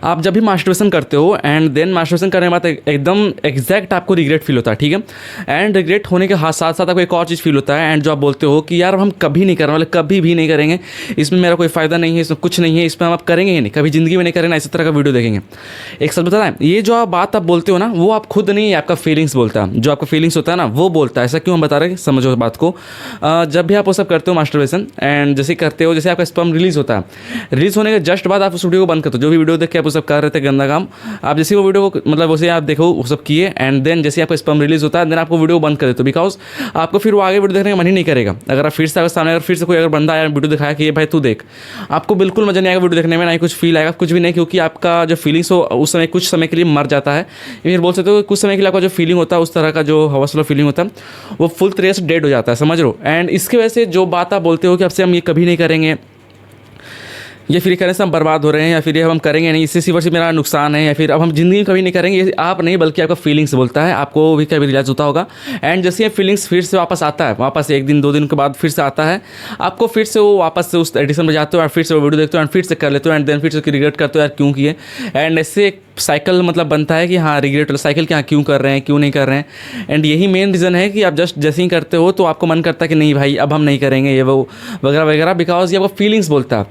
आप जब भी मास्टरबेशन करते हो एंड देन मास्टरबेशन करने के बाद एकदम एग्जैक्ट आपको रिग्रेट फील होता है, ठीक है। एंड रिग्रेट होने के साथ साथ आपको एक और चीज़ फील होता है एंड जो आप बोलते हो कि यार हम कभी नहीं करने वाले, कभी भी नहीं करेंगे, इसमें मेरा कोई फ़ायदा नहीं है, इसमें कुछ नहीं है, इसमें हम आप करेंगे ही नहीं, कभी ज़िंदगी में नहीं करेंगे, इसी तरह का वीडियो देखेंगे। एक सच बता रहा है, ये जो आप बात आप बोलते हो ना, वो आप खुद नहीं, आपका फीलिंग्स बोलता है, जो आपका फीलिंग्स होता है ना वो बोलता है। ऐसा क्यों हम बता रहे हैं, समझो बात को। जब भी आप वो सब करते हो मास्टरबेशन एंड जैसे करते हो, जैसे आपका स्पर्म रिलीज होता है, रिलीज होने के जस्ट बाद आप उस वीडियो को बंद करते हो, जो भी वीडियो देख के आप वो सब कर रहे थे गंदा काम, आप जैसे वो वीडियो को मतलब वैसे आप देखो वो सब किए एंड देन जैसे आपका स्पर्म रिलीज होता है देन आपको वीडियो बंद कर देते हो, बिकॉज आपको फिर वो आगे वीडियो देखने का मन ही नहीं करेगा। अगर आप फिर से अगर सामने अगर फिर से कोई अगर बंदा आया वीडियो दिखाया कि ये भाई तू देख, आपको बिल्कुल मजा नहीं आएगा वीडियो देखने में, ना ही कुछ फील आएगा, कुछ भी नहीं, क्योंकि आपका जो फीलिंग्स हो उस समय कुछ समय के लिए मर जाता है। फिर बोल सकते हो कुछ समय के लिए आपका जो फीलिंग होता है, उस तरह का जो हवसला फीलिंग होता है, वो फुल तरीके से डेड हो जाता है, समझ लो। एंड इसकी वजह से जो बात आप बोलते हो कि अब से हम ये कभी नहीं करेंगे, ये फिर करने से हम बर्बाद हो रहे हैं, या फिर ये हम करेंगे नहीं, इससे सिर्फ मेरा नुकसान है, या फिर अब हम ज़िंदगी में कभी नहीं करेंगे, ये आप नहीं बल्कि आपका फीलिंग्स बोलता है, आपको भी कभी रियलाइज होता होगा। एंड जैसे ये फीलिंग्स फिर से वापस आता है, वापस एक दिन 2 दिन के बाद फिर से आता है, आपको फिर से वो वापस से उस एडिशन में जाते हो और फिर से वो वीडियो देखते हो एंड फिर से कर लेते हो एंड देन फिर से रिग्रेट करते हो यार क्यों किए। एंड ऐसे एक साइकिल मतलब बनता है कि हाँ रिग्रेट साइकिल, क्या क्यों कर रहे हैं, क्यों नहीं कर रहे हैं। एंड यही मेन रीज़न है कि आप जस्ट जैसे ही करते हो तो आपको मन करता है कि नहीं भाई अब हम नहीं करेंगे ये वो वगैरह वगैरह, बिकॉज ये आपका फीलिंग्स बोलता है।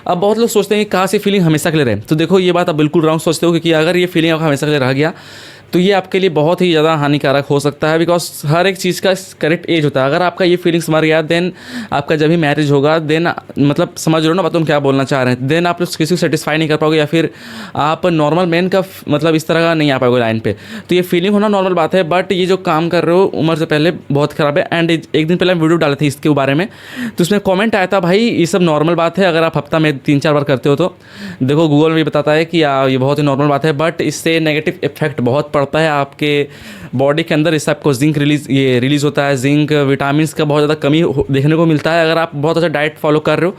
अब बहुत लोग सोचते हैं कि कहाँ से फीलिंग हमेशा के लिए रहे, तो देखो ये बात आप बिल्कुल रॉन्ग सोचते हो, क्योंकि अगर ये फीलिंग आपका हमेशा के लिए रह गया तो ये आपके लिए बहुत ही ज़्यादा हानिकारक हो सकता है, बिकॉज हर एक चीज़ का करेक्ट एज होता है। अगर आपका ये फीलिंग्स मर गया देन आपका जब भी मैरिज होगा देन मतलब समझ लो ना तुम क्या बोलना चाह रहे हैं, देन आप किसी को सेटिस्फाई नहीं कर पाओगे, या फिर आप नॉर्मल मैन का मतलब इस तरह का नहीं आ पाओगे लाइन पे। तो ये फीलिंग होना नॉर्मल बात है, बट ये जो काम कर रहे हो उम्र से पहले बहुत ख़राब है। एंड एक दिन पहले हम वीडियो डाले थे इसके बारे में, तो उसमें कॉमेंट आया था भाई ये सब नॉर्मल बात है, अगर आप हफ्ता में 3-4 बार करते हो तो देखो गूगल में भी बताता है कि ये बहुत ही नॉर्मल बात है, बट इससे नेगेटिव इफेक्ट बहुत पड़ता है आपके बॉडी के अंदर। इससे आपको जिंक रिलीज़ होता है, जिंक विटामिन का बहुत ज़्यादा कमी देखने को मिलता है। अगर आप बहुत अच्छा डाइट फॉलो कर रहे हो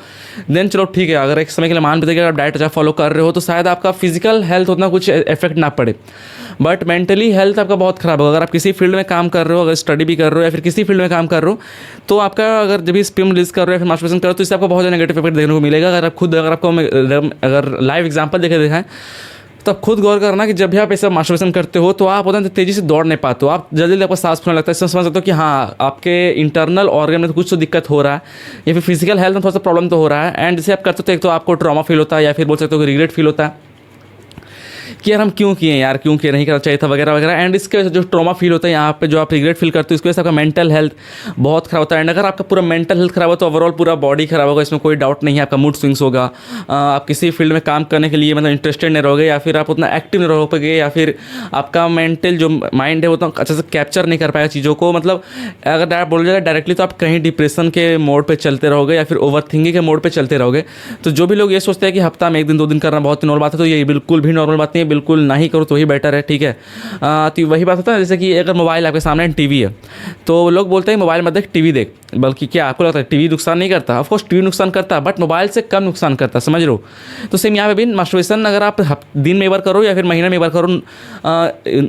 देन चलो ठीक है, अगर एक समय के लिए मान भी अगर आप डाइट अच्छा फॉलो कर रहे हो तो शायद आपका फिजिकल हेल्थ उतना कुछ इफेक्ट ना पड़े, बट मेंटली हेल्थ आपका बहुत ख़राब होगा। अगर आप किसी फील्ड में काम कर रहे हो, अगर स्टडी भी कर रहे हो या फिर किसी फील्ड में काम कर रहे हो, तो आपका अगर जब भी स्पर्म रिलीज कर रहे हो या फिर मास्टरबेशन कर रहे हो तो इससे आपको बहुत ज़्यादा नेगेटिव इफेक्ट देखने को मिलेगा। अगर आप खुद अगर आपको अगर लाइव एग्जाम्पल दिखाएं तो आप खुद गौर करना कि जब भी आप ऐसा मास्टरबेशन करते हो तो आप उतना तेज़ी से दौड़ नहीं पाते हो, आप जल्दी जल्दी आपको सांस फूलने लगता है। इससे समझ सकते हो कि हाँ आपके इंटरनल ऑर्गन में तो कुछ तो दिक्कत हो रहा है, या फिर फिजिकल हेल्थ में थोड़ा सा प्रॉब्लम तो हो रहा है। एंड जैसे आप करते हो तो एक तो आपको ट्रॉमा फील होता है, या फिर बोल सकते हो कि रिग्रेट फील होता है कि यार हम क्यों किए यार, क्यों किए, नहीं करना चाहिए था वगैरह वगैरह। एंड इसके वजह से जो ट्रॉमा फील होता है यहाँ पे, जो आप रिग्रेट फील करते हो, इसकी वजह से आपका मेंटल हेल्थ बहुत खराब होता है। एंड अगर आपका पूरा मेंटल हेल्थ खराब हो तो ओवरऑल पूरा बॉडी खराब होगा, इसमें कोई डाउट नहीं है। आपका मूड स्विंग्स होगा, आप किसी फील्ड में काम करने के लिए मतलब इंटरेस्टेड नहीं रहोगे, या फिर आप उतना एक्टिव नहीं रह पाओगे, या फिर आपका मेंटल जो माइंड है वो तो अच्छे से कैप्चर नहीं कर पाएगा चीज़ों को। मतलब अगर आप बोल जाए डायरेक्टली तो आप कहीं डिप्रेशन के मोड पर चलते रहोगे या फिर ओवर थिंकिंग के मोड पर चलते रहोगे। तो जो भी लोग ये सोचते हैं कि हफ्ता में 1 दिन 2 दिन करना बहुत ही नॉर्मल बात है, तो ये बिल्कुल भी नॉर्मल बात नहीं है, बिल्कुल ना ही करो तो ही बेटर है, ठीक है। तो वही बात होता है जैसे कि अगर मोबाइल आपके सामने टीवी है तो लोग बोलते हैं मोबाइल मत देख टीवी देख, बल्कि क्या आपको लगता है टीवी नुकसान नहीं करता? ऑफ कोर्स टीवी नुकसान करता है, बट मोबाइल से कम नुकसान करता है, समझ रहे हो। तो सेम यहाँ पे भी मास्टरबेशन अगर आप दिन में एक बार करो या फिर महीने में एक बार करो,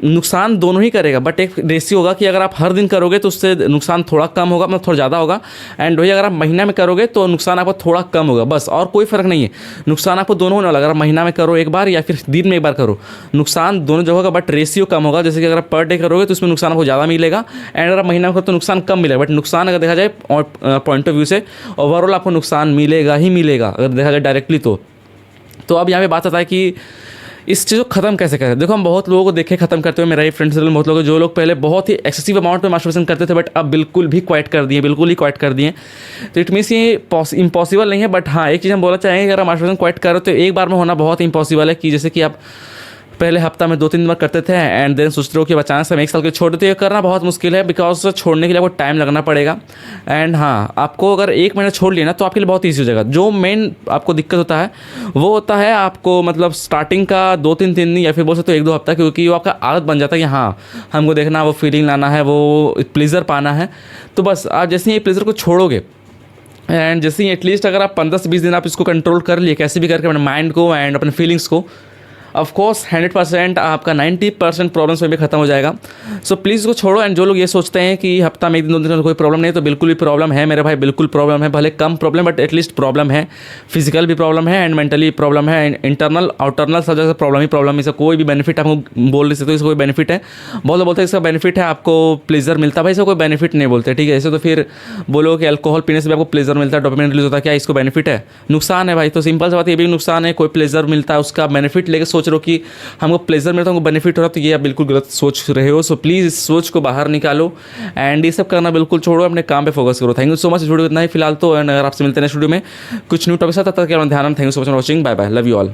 नुकसान दोनों ही करेगा, बट एक रेशियो होगा कि अगर आप हर दिन करोगे तो उससे नुकसान थोड़ा कम होगा, मतलब थोड़ा ज़्यादा होगा। एंड वही अगर आप महीना में करोगे तो नुकसान आपको थोड़ा कम होगा, बस, और कोई फ़र्क नहीं है। नुकसान आपको दोनों होने वाला, अगर महीना में करो एक बार या फिर दिन में एक बार करो, नुकसान दोनों जगह का, बट रेशियो कम होगा। जैसे कि अगर आप पर डे करोगे तो उसमें नुकसान आपको ज़्यादा मिलेगा, एंड अगर आप महीना में करो तो नुकसान कम मिलेगा। बट नुकसान अगर देखा जाए पॉइंट ऑफ व्यू से ओवरऑल आपको नुकसान मिलेगा ही मिलेगा अगर देखा जाए डायरेक्टली तो अब यहाँ पे बात आता है कि इस चीज़ को ख़त्म कैसे करें। देखो हम बहुत लोगों को देखे ख़त्म करते हुए, मेरा ही फ्रेंड सर्कल बहुत लोग जो लोग पहले बहुत ही एक्सेसिव अमाउंट में मास्टरबेशन करते थे बट अब बिल्कुल भी क्वाइट कर दिए, बिल्कुल ही क्वाइट कर दिए। तो इट मीन्स ये इम्पॉसिबल नहीं है, बट हाँ एक चीज़ हम बोलना चाहेंगे, अगर आप मास्टरबेशन क्वाइट करो तो एक बार में होना बहुत ही इम्पॉसिबल है। कि जैसे कि आप पहले हफ्ता में 2-3 बार करते थे एंड देन सोचते हो कि अचानक से हम 1 साल के छोड़ देते, ये करना बहुत मुश्किल है, बिकॉज छोड़ने के लिए आपको टाइम लगना पड़ेगा। एंड हाँ आपको अगर 1 महीना छोड़ लिया ना तो आपके लिए बहुत ईजी हो जाएगा। जो मेन आपको दिक्कत होता है वो होता है आपको मतलब स्टार्टिंग का 2-3 दिन या फिर बोल सकते हो 1-2 हफ्ता, क्योंकि वो आपका आदत बन जाता है कि हाँ हमको देखना, वो फीलिंग लाना है, वो प्लेजर पाना है। तो बस आप जैसे ही ये प्लेजर को छोड़ोगे एंड जैसे ही एटलीस्ट अगर आप 15 से 20 दिन आप इसको कंट्रोल कर लिए कैसे भी करके अपने माइंड को एंड अपने फीलिंग्स को, ऑफकोर्स 100% आपका 90% प्रॉब्लम्स में भी खत्म हो जाएगा। सो प्लीज़ इसको छोड़ो। एंड जो लोग ये सोचते हैं कि हफ्ता में 1 दिन 2 दिन कोई प्रॉब्लम नहीं, तो बिल्कुल भी प्रॉब्लम है मेरे भाई, बिल्कुल प्रॉब्लम है। भले कम प्रॉब्लम बट एटलीस्ट प्रॉब्लम है। फिजिकल भी प्रॉब्लम है एंड मेंटली प्रॉब्लम है, इंटरनल आउटरनल सब जगह प्रॉब्लम ही प्रॉब्लम है। इसका कोई भी बेनिफिट आपको बोल नहीं सकते इसका कोई बेनिफिट है। बहुत लोग बोलते हैं इसका बेनिफिट है, आपको प्लेजर मिलता है। भाई इसका कोई बेनिफिट नहीं बोलते, ठीक है। ऐसे तो फिर बोलो कि अल्कोहल पीने से भी आपको प्लेजर मिलता है, डोपामिन रिलीज होता है, क्या इसको बेनिफिट है? नुकसान है भाई। तो सिंपल सी बात ये भी नुकसान है। कोई प्लेजर मिलता है उसका बेनिफिट लेके सोच रहे हो कि हमको प्लेजर मिलता है हमको बेनिफिट हो रहा है, तो ये आप बिल्कुल गलत सोच रहे हो। सो प्लीज़ इस सोच को बाहर निकालो एंड ये सब करना बिल्कुल छोड़ो, अपने काम पे फोकस करो। Thank you so much. Video इतना ही फिलहाल तो, एंड अगर आपसे मिलते हैं नेक्स्ट वीडियो में कुछ न्यू टॉपिक साथ, तब तक ध्यान। Thank you so much for watching. Bye bye, love you all.